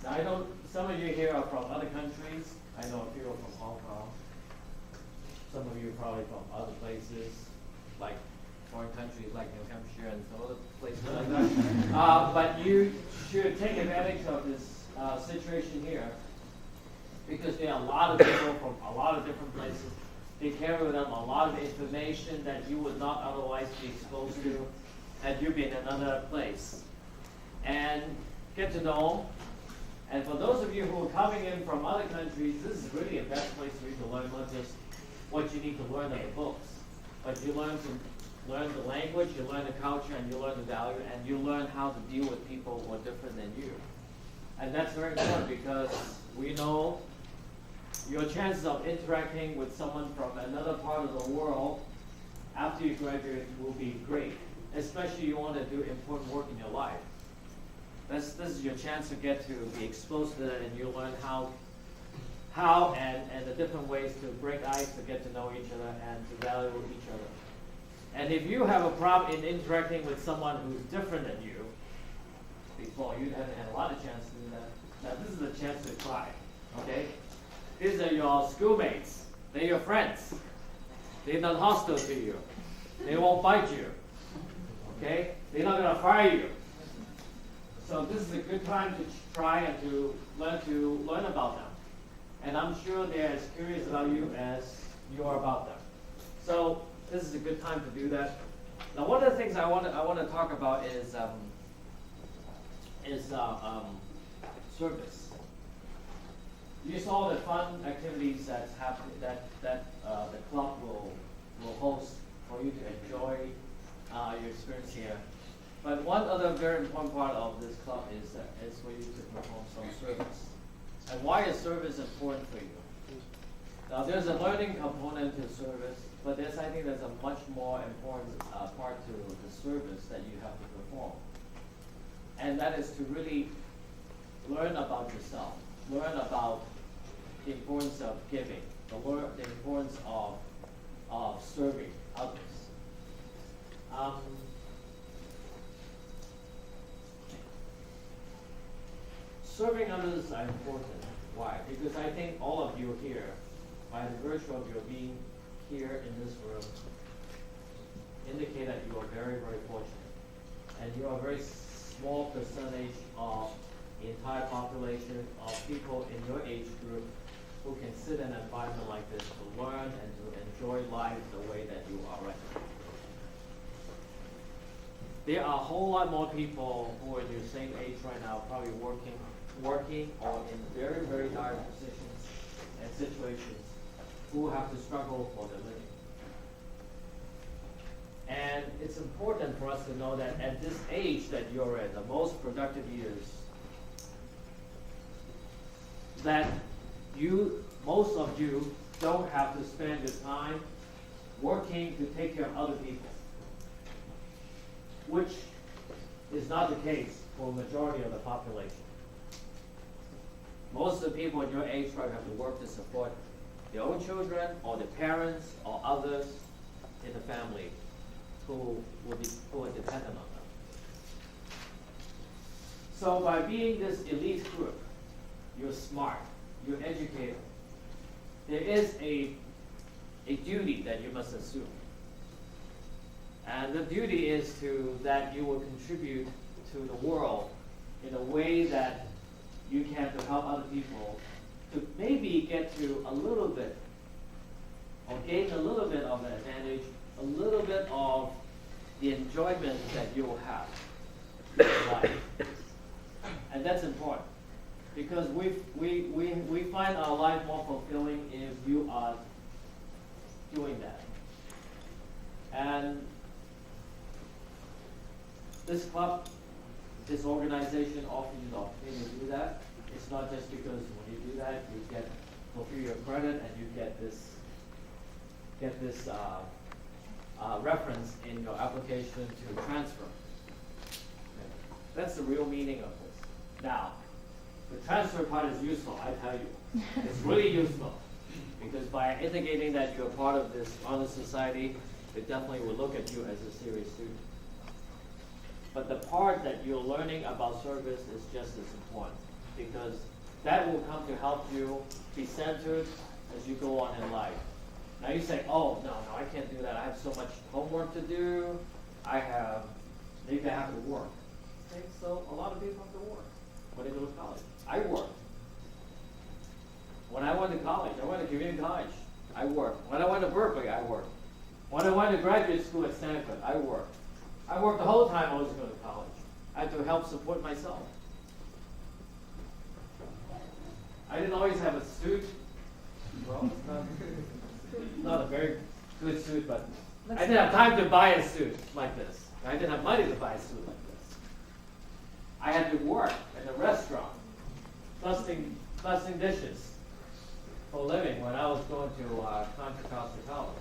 Now, I know some of you here are from other countries. I know a few are from Hong Kong. Some of you are probably from other places, like foreign countries like New Hampshire and some other places like that. But you should take advantage of this situation here, because there are a lot of people from a lot of different places. They carry with them a lot of information that you would not otherwise be exposed to had you been in another place. And get to know. And for those of you who are coming in from other countries, this is really the best place for you to learn not just what you need to learn in the books, but you learn the language, you learn the culture, and you learn the value, and you learn how to deal with people who are different than you. And that's very important, because we know your chances of interacting with someone from another part of the world after you graduate will be great, especially you want to do important work in your life. This is your chance to get to be exposed to that, and you learn how and the different ways to break ice, to get to know each other, and to value each other. And if you have a problem in interacting with someone who's different than you, before you haven't had a lot of chance to do that, now this is a chance to try, okay? These are your schoolmates. They're your friends. They're not hostile to you. They won't bite you, okay? They're not going to fire you. So this is a good time to try and to learn about them. And I'm sure they're as curious about you as you are about them. So this is a good time to do that. Now, one of the things I want to talk about is service. You saw the fun activities that's happening that the club will host for you to enjoy your experience here. But one other very important part of this club is for you to perform some service. And why is service important for you? Now, there's a learning component to service, but I think there's a much more important part to the service that you have to perform. And that is to really learn about yourself, learn about the importance of giving, the importance of serving others. Serving others are important. Why? Because I think all of you here, by the virtue of your being here in this room, indicate that you are very, very fortunate. And you are a very small percentage of the entire population of people in your age group who can sit in an environment like this to learn and to enjoy life the way that you are right now. There are a whole lot more people who are in your same age right now, probably working or in very, very dire positions and situations, who have to struggle for their living. And it's important for us to know that at this age that you're in, the most productive years, that most of you don't have to spend your time working to take care of other people, which is not the case for the majority of the population. Most of the people in your age probably have to work to support their own children or their parents or others in the family who are dependent on them. So by being this elite group, you're smart, you're educated. There is a duty that you must assume. And the duty is that you will contribute to the world in a way that you can to help other people to maybe get to a little bit or gain a little bit of an advantage, a little bit of the enjoyment that you will have in life. And that's important, because we find our life more fulfilling if you are doing that. And this club, this organization offers you the opportunity to do that. It's not just because when you do that, you get fulfill your credit and you get this reference in your application to transfer. Okay. That's the real meaning of this. Now, the transfer part is useful, I tell you. It's really useful, because by indicating that you're part of this honor society, it definitely will look at you as a serious student. But the part that you're learning about service is just as important. because that will come to help you be centered as you go on in life. Now you say, oh, no, I can't do that. I have so much homework to do. Maybe I have to work. Okay, so a lot of people have to work when they go to college. I worked. When I went to college, I went to community college, I worked. When I went to Berkeley, I worked. When I went to graduate school at Stanford, I worked. I worked the whole time I was going to college. I had to help support myself. I didn't always have a suit. Well, it's not a very good suit, but I didn't have time to buy a suit like this. I didn't have money to buy a suit like this. I had to work in a restaurant, busting dishes for a living when I was going to Contra Costa College.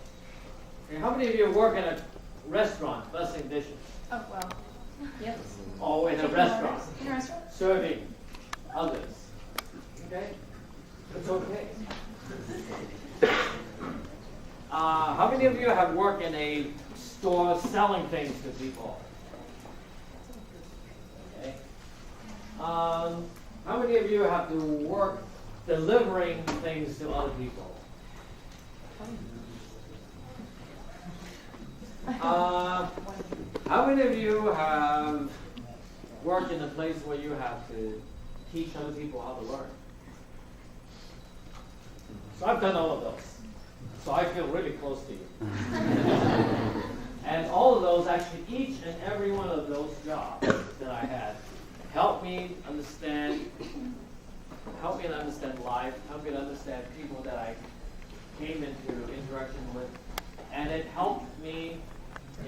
Okay, how many of you work in a restaurant, busting dishes? Oh, well, yes. Oh, in a restaurant. In a restaurant? Serving others. Okay? It's okay. How many of you have worked in a store selling things to people? Okay. How many of you have to work delivering things to other people? How many of you have worked in a place where you have to teach other people how to learn? So I've done all of those. So I feel really close to you. And all of those, actually, each and every one of those jobs that I had helped me understand life, helped me to understand people that I came into interaction with, and it helped me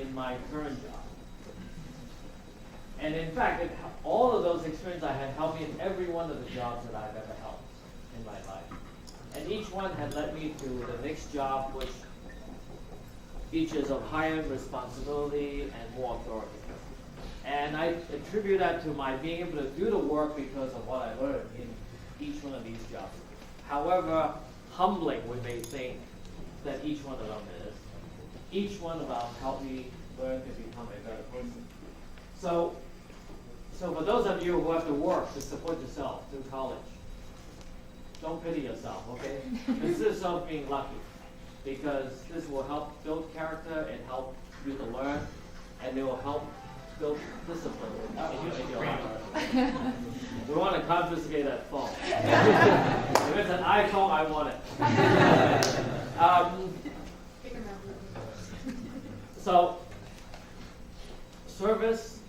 in my current job. And in fact, all of those experiences I had helped me in every one of the jobs that I've ever held in my life. And each one had led me to the next job, which each is of higher responsibility and more authority. And I attribute that to my being able to do the work because of what I learned in each one of these jobs. However humbling we may think that each one of them is, each one of them helped me learn to become a better person. So for those of you who have to work to support yourself through college, don't pity yourself, okay? Consider yourself being lucky, because this will help build character and help you to learn, and it will help build discipline in your life. We want to confiscate that phone. If it's an iPhone, I want it. So, service,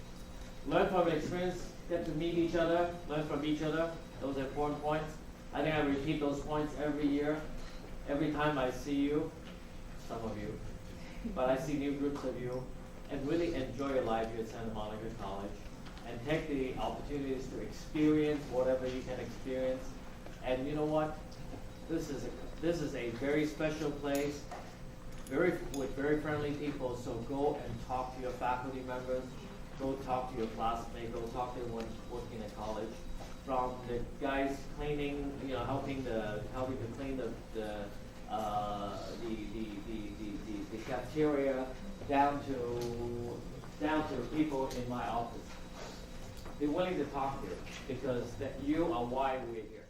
learn from experience, get to meet each other, learn from each other. Those are important points. I think I repeat those points every year. Every time I see you, some of you, but I see new groups of you, and really enjoy your life here at Santa Monica College, and take the opportunities to experience whatever you can experience. And you know what? This is a very special place, with very friendly people. So go and talk to your faculty members, go talk to your classmates, go talk to everyone working at college. From the guys cleaning, helping to clean the cafeteria, down to people in my office. Be willing to talk to you, because you are why we're here.